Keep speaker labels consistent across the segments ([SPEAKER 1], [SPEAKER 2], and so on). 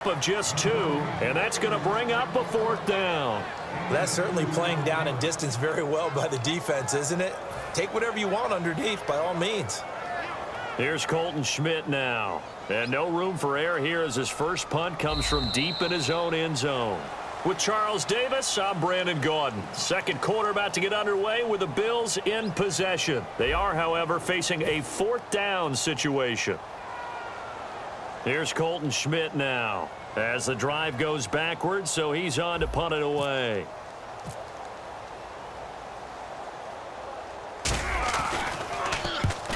[SPEAKER 1] Of just 2, and that's going to bring up a 4th down.
[SPEAKER 2] That's certainly playing down and distance very well by the defense, isn't it? Take whatever you want underneath, by all means.
[SPEAKER 1] Here's Colton Schmidt now. And no room for error here as his first punt comes from deep in his own end zone. With Charles Davis, I'm Brandon Gaudin. Second quarter about to get underway with the Bills in possession. They are, however, facing a 4th down situation. Here's Colton Schmidt now as the drive goes backwards, so he's on to punt it away.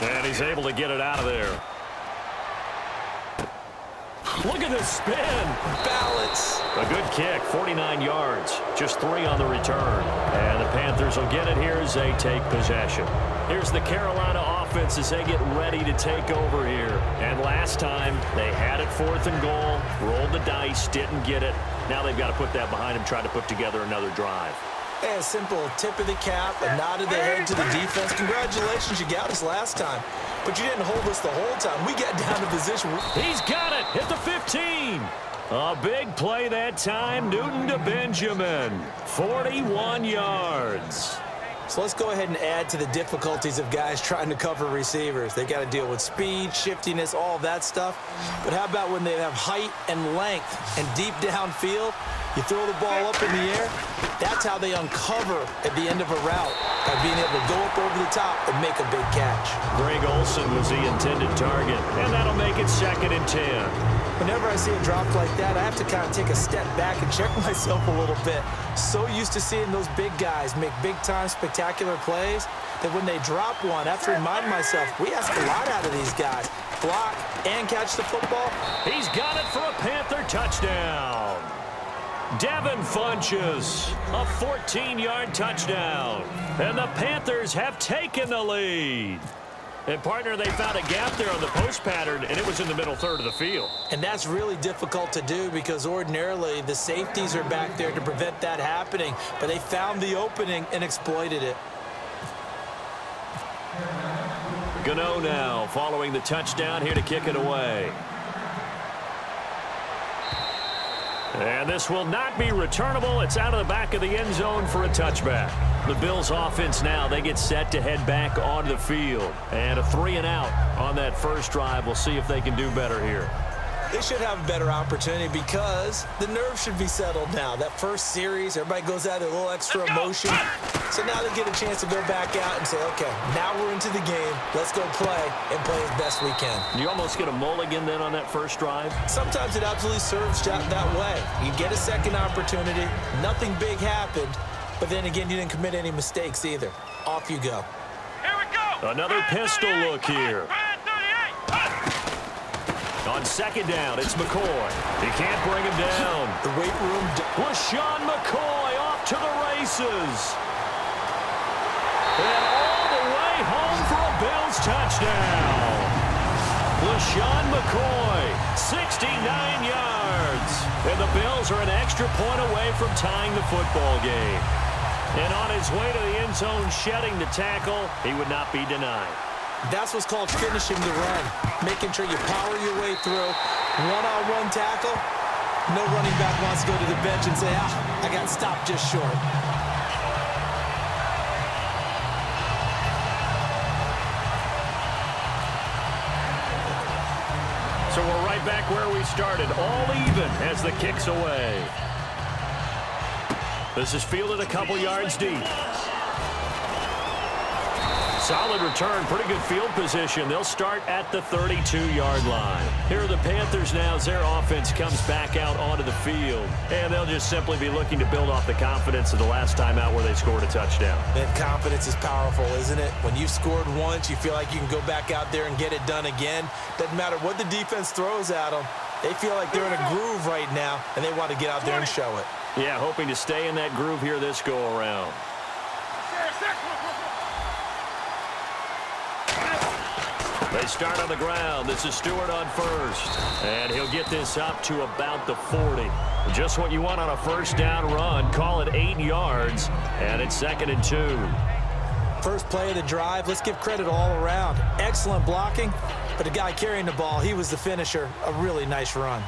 [SPEAKER 1] And he's able to get it out of there. Look at this spin. Balance. A good kick, 49 yards. Just 3 on the return. And the Panthers will get it here as they take possession. Here's the Carolina offense as they get ready to take over here. And last time, they had it 4th and goal, rolled the dice, didn't get it. Now they've got to put that behind them, try to put together another drive.
[SPEAKER 2] A simple tip of the cap, a nod of the head to the defense. Congratulations, you got us last time. But you didn't hold us the whole time. We got down to position.
[SPEAKER 1] He's got it. Hit the 15. A big play that time. Newton to Benjamin. 41 yards.
[SPEAKER 2] So let's go ahead and add to the difficulties of guys trying to cover receivers. They got to deal with speed, shiftiness, all that stuff. But how about when they have height and length and deep downfield? You throw the ball up in the air. That's how they uncover at the end of a route, by being able to go up over the top and make a big catch.
[SPEAKER 1] Greg Olsen was the intended target, and that'll make it 2nd and 10.
[SPEAKER 2] Whenever I see a drop like that, I have to kind of take a step back and check myself a little bit. So used to seeing those big guys make big-time spectacular plays that when they drop one, I have to remind myself, we ask a lot out of these guys. Block and catch the football.
[SPEAKER 1] He's got it for a Panther touchdown. Devin Funches, a 14-yard touchdown. And the Panthers have taken the lead. And, partner, they found a gap there on the post pattern, and it was in the middle third of the field.
[SPEAKER 2] And that's really difficult to do because ordinarily the safeties are back there to prevent that happening. But they found the opening and exploited it.
[SPEAKER 1] Gano now following the touchdown here to kick it away. And this will not be returnable. It's out of the back of the end zone for a touchback. The Bills offense now, they get set to head back onto the field. And a 3-and-out on that first drive. We'll see if they can do better here.
[SPEAKER 2] They should have a better opportunity because the nerves should be settled now. That first series, everybody goes out with a little extra emotion. So now they get a chance to go back out and say, okay, now we're into the game. Let's go play and play as best we can.
[SPEAKER 1] You almost get a mulligan then on that first drive?
[SPEAKER 2] Sometimes it absolutely serves that way. You get a second opportunity. Nothing big happened. But then again, you didn't commit any mistakes either. Off you go.
[SPEAKER 3] Here we go.
[SPEAKER 1] Another pistol look here. On 2nd down, it's McCoy. He can't bring him down.
[SPEAKER 2] The weight room.
[SPEAKER 1] LaShawn McCoy off to the races. And all the way home for a Bills touchdown. LaShawn McCoy, 69 yards. And the Bills are an extra point away from tying the football game. And on his way to the end zone, shedding the tackle, he would not be denied.
[SPEAKER 2] That's what's called finishing the run. Making sure you power your way through. One-on-one tackle. No running back wants to go to the bench and say, I got stopped just short.
[SPEAKER 1] So we're right back where we started. All even as the kick's away. This is fielded a couple yards deep. Solid return, pretty good field position. They'll start at the 32-yard line. Here are the Panthers now as their offense comes back out onto the field. And they'll just simply be looking to build off the confidence of the last time out where they scored a touchdown.
[SPEAKER 2] That confidence is powerful, isn't it? When you've scored once, you feel like you can go back out there and get it done again. Doesn't matter what the defense throws at them. They feel like they're in a groove right now, and they want to get out there and show it.
[SPEAKER 1] Yeah, hoping to stay in that groove here this go-around. They start on the ground. This is Stewart on first. And he'll get this up to about the 40. Just what you want on a first down run. Call it 8 yards. And it's 2nd and 2.
[SPEAKER 2] First play of the drive. Let's give credit all around. Excellent blocking. But the guy carrying the ball, he was the finisher. A really nice run.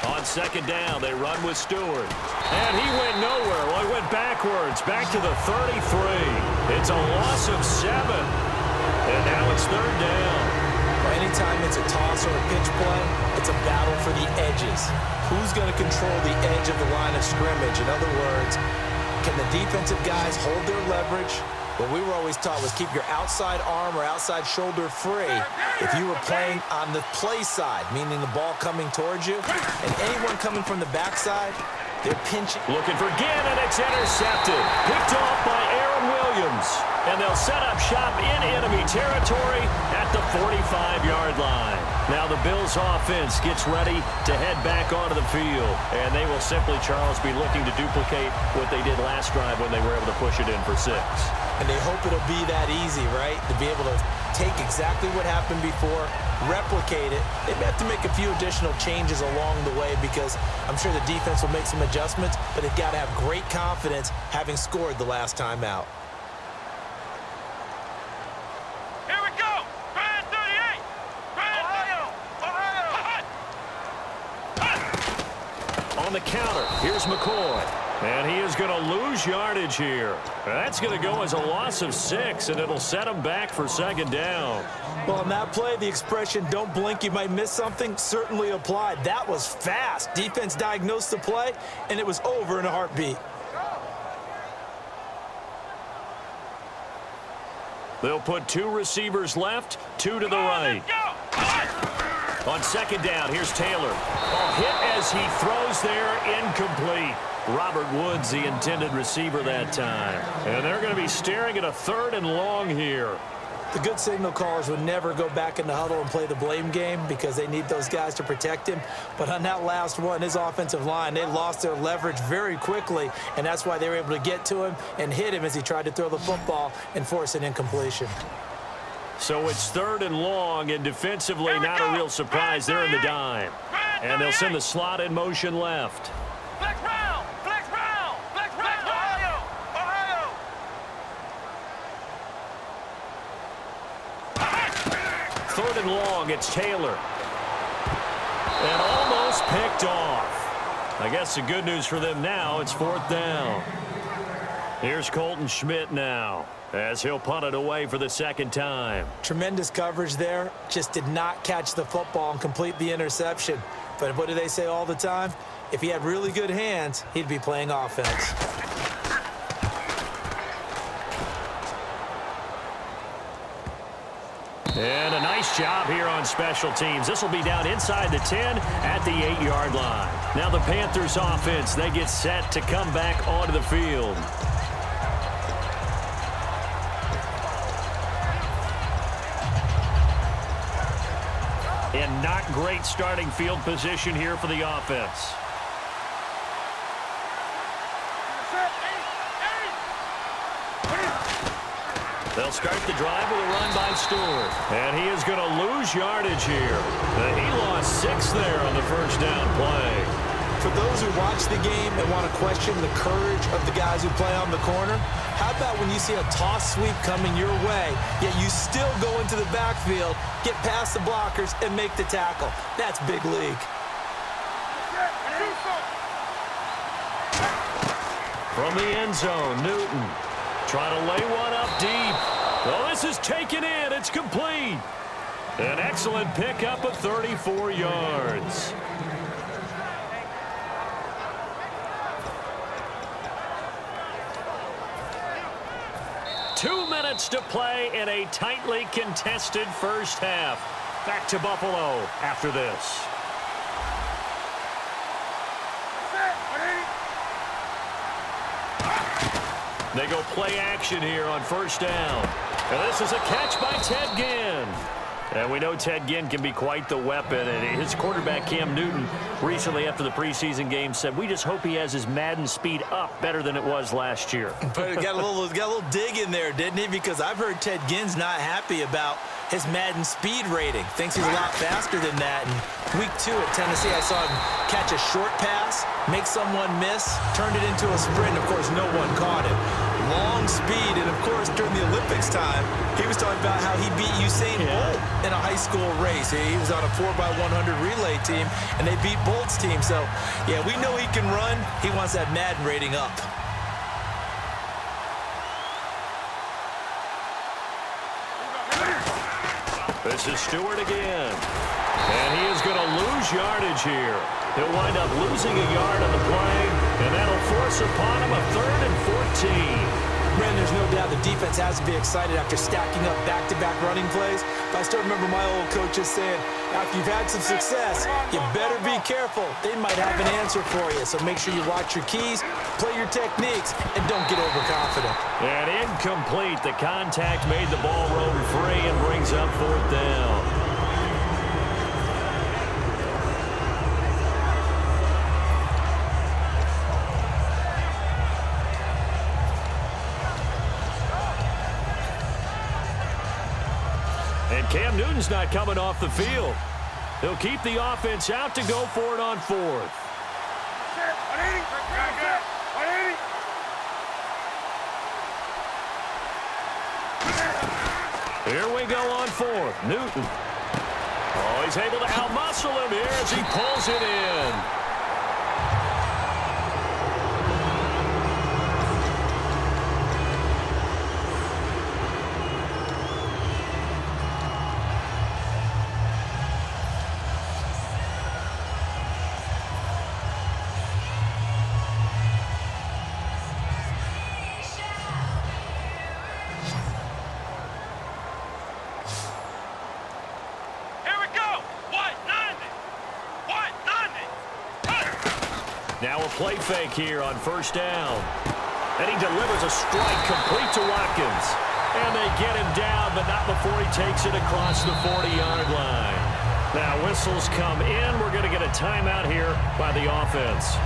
[SPEAKER 1] On second down, they run with Stewart. And he went nowhere. Well, he went backwards, back to the 33. It's a loss of 7. And now it's third down.
[SPEAKER 2] Well, anytime it's a toss or a pitch play, it's a battle for the edges. Who's going to control the edge of the line of scrimmage? In other words, can the defensive guys hold their leverage? What we were always taught was keep your outside arm or outside shoulder free if you were playing on the play side, meaning the ball coming towards you. And anyone coming from the backside, they're pinching.
[SPEAKER 1] Looking for Ginn, and it's intercepted. Picked off by Aaron Williams. And they'll set up shop in enemy territory at the 45-yard line. Now the Bills' offense gets ready to head back onto the field. And they will simply, Charles, be looking to duplicate what they did last drive when they were able to push it in for 6.
[SPEAKER 2] And they hope it'll be that easy, right? To be able to take exactly what happened before, replicate it. They may have to make a few additional changes along the way because I'm sure the defense will make some adjustments, but they've got to have great confidence having scored the last time out.
[SPEAKER 3] Here we go! Brand 38! Brand Ohio!
[SPEAKER 1] On the counter, here's McCoy. And he is going to lose yardage here. That's going to go as a loss of 6, and it'll set him back for second down.
[SPEAKER 2] Well, on that play, the expression, don't blink, you might miss something, certainly applied. That was fast. Defense diagnosed the play, and it was over in a heartbeat.
[SPEAKER 1] They'll put 2 receivers left, 2 to the right. On second down, here's Taylor. A hit as he throws there, incomplete. Robert Woods, the intended receiver that time. And they're going to be staring at a 3rd and long here.
[SPEAKER 2] The good signal callers would never go back in the huddle and play the blame game because they need those guys to protect him. But on that last one, his offensive line, they lost their leverage very quickly, and that's why they were able to get to him and hit him as he tried to throw the football and force an incompletion.
[SPEAKER 1] So it's 3rd and long, and defensively not a real surprise. They're in the dime. And they'll send the slot in motion left.
[SPEAKER 3] Flex round! Flex round! Flex round! Ohio! Ohio!
[SPEAKER 1] 3rd and long, it's Taylor. And almost picked off. I guess the good news for them now, it's 4th down. Here's Colton Schmidt now, as he'll punt it away for the 2nd time.
[SPEAKER 2] Tremendous coverage there. Just did not catch the football and complete the interception. But what do they say all the time? If he had really good hands, he'd be playing offense.
[SPEAKER 1] And a nice job here on special teams. This will be down inside the 10 at the 8-yard line. Now the Panthers offense, they get set to come back onto the field. And not great starting field position here for the offense. They'll start the drive with a run by Stewart. And he is going to lose yardage here. He lost 6 there on the first down play.
[SPEAKER 2] For those who watch the game and want to question the courage of the guys who play on the corner, how about when you see a toss sweep coming your way, yet you still go into the backfield, get past the blockers, and make the tackle? That's big league.
[SPEAKER 1] From the end zone, Newton trying to lay one up deep. Well, this is taken in. It's complete. An excellent pickup of 34 yards. Two minutes to play in a tightly contested first half. Back to Buffalo after this. They go play action here on first down. And this is a catch by Ted Ginn. And we know Ted Ginn can be quite the weapon. And his quarterback, Cam Newton, recently after the preseason game said, we just hope he has his Madden speed up better than it was last year.
[SPEAKER 2] But got a little dig in there, didn't he? Because I've heard Ted Ginn's not happy about his Madden speed rating. Thinks he's a lot faster than that. And week 2 at Tennessee, I saw him catch a short pass, make someone miss, turned it into a sprint. Of course, no one caught him. long speed, and of course, during the Olympics time, he was talking about how he beat Usain Bolt in a high school race. He was on a 4x100 relay team, and they beat Bolt's team. So, yeah, we know he can run. He wants that Madden rating up.
[SPEAKER 1] This is Stewart again. And he is going to lose yardage here. He'll wind up losing a yard on the play, and that'll force upon him a 3rd and 14.
[SPEAKER 2] Man, there's no doubt the defense has to be excited after stacking up back-to-back running plays. But I still remember my old coaches saying, after you've had some success, you better be careful. They might have an answer for you. So make sure you watch your keys, play your techniques, and don't get overconfident.
[SPEAKER 1] And incomplete. The contact made the ball roam free and brings up 4th down. And Cam Newton's not coming off the field. He'll keep the offense out to go for it on 4th. Here we go on 4th. Newton. Oh, he's able to outmuscle him here as he pulls it in. Now a play fake here on 1st down. And he delivers a strike complete to Watkins. And they get him down, but not before he takes it across the 40-yard line. Now whistles come in. We're going to get a timeout here by the offense.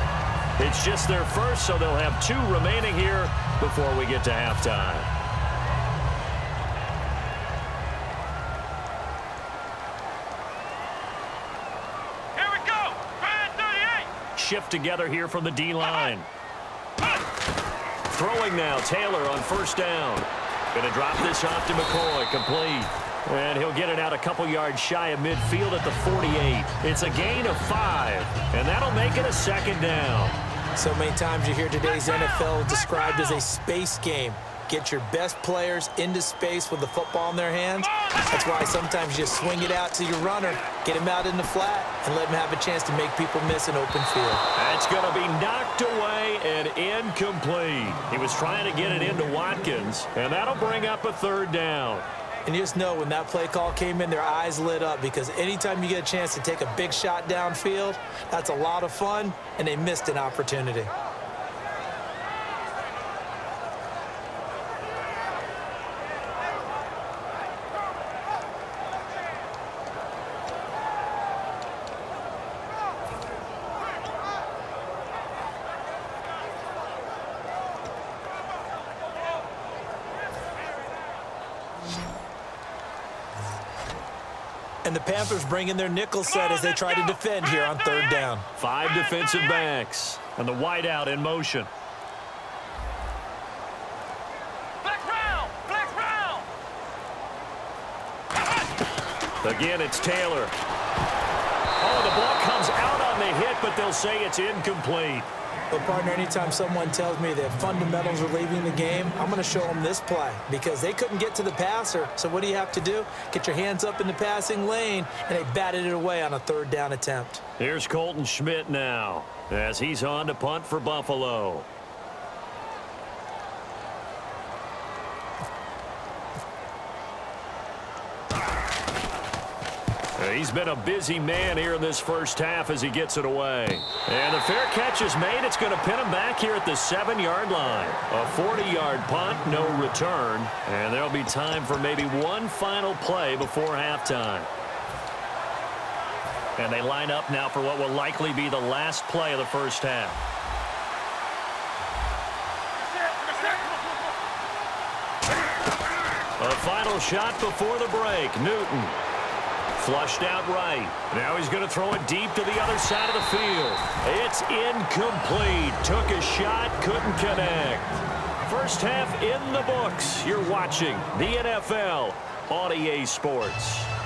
[SPEAKER 1] It's just their first, so they'll have 2 remaining here before we get to halftime. Shift together here from the D-line. Throwing now, Taylor on 1st down. Going to drop this off to McCoy, complete. And he'll get it out a couple yards shy of midfield at the 48. It's a gain of 5, and that'll make it a 2nd down.
[SPEAKER 2] So many times you hear today's NFL described as a space game. Get your best players into space with the football in their hands. That's why sometimes you swing it out to your runner, get him out in the flat, and let him have a chance to make people miss an open field.
[SPEAKER 1] That's going to be knocked away and incomplete. He was trying to get it into Watkins, and that'll bring up a 3rd down.
[SPEAKER 2] And you just know when that play call came in, their eyes lit up, because anytime you get a chance to take a big shot downfield, that's a lot of fun, and they missed an opportunity. And the Panthers bring in their nickel set as they try to defend here on 3rd down.
[SPEAKER 1] 5 defensive backs, and the wideout in motion. Again, it's Taylor. Oh, the ball comes out on the hit, but they'll say it's incomplete.
[SPEAKER 2] Well, partner, anytime someone tells me that fundamentals are leaving the game, I'm going to show them this play, because they couldn't get to the passer. So what do you have to do? Get your hands up in the passing lane, and they batted it away on a 3rd down attempt.
[SPEAKER 1] Here's Colton Schmidt now as he's on to punt for Buffalo. He's been a busy man here in this first half as he gets it away. And the fair catch is made. It's going to pin him back here at the 7-yard line. A 40-yard punt, no return. And there'll be time for maybe one final play before halftime. And they line up now for what will likely be the last play of the first half. A final shot before the break. Newton. Flushed out right. Now he's going to throw it deep to the other side of the field. It's incomplete. Took a shot, couldn't connect. First half in the books. You're watching the NFL on EA Sports.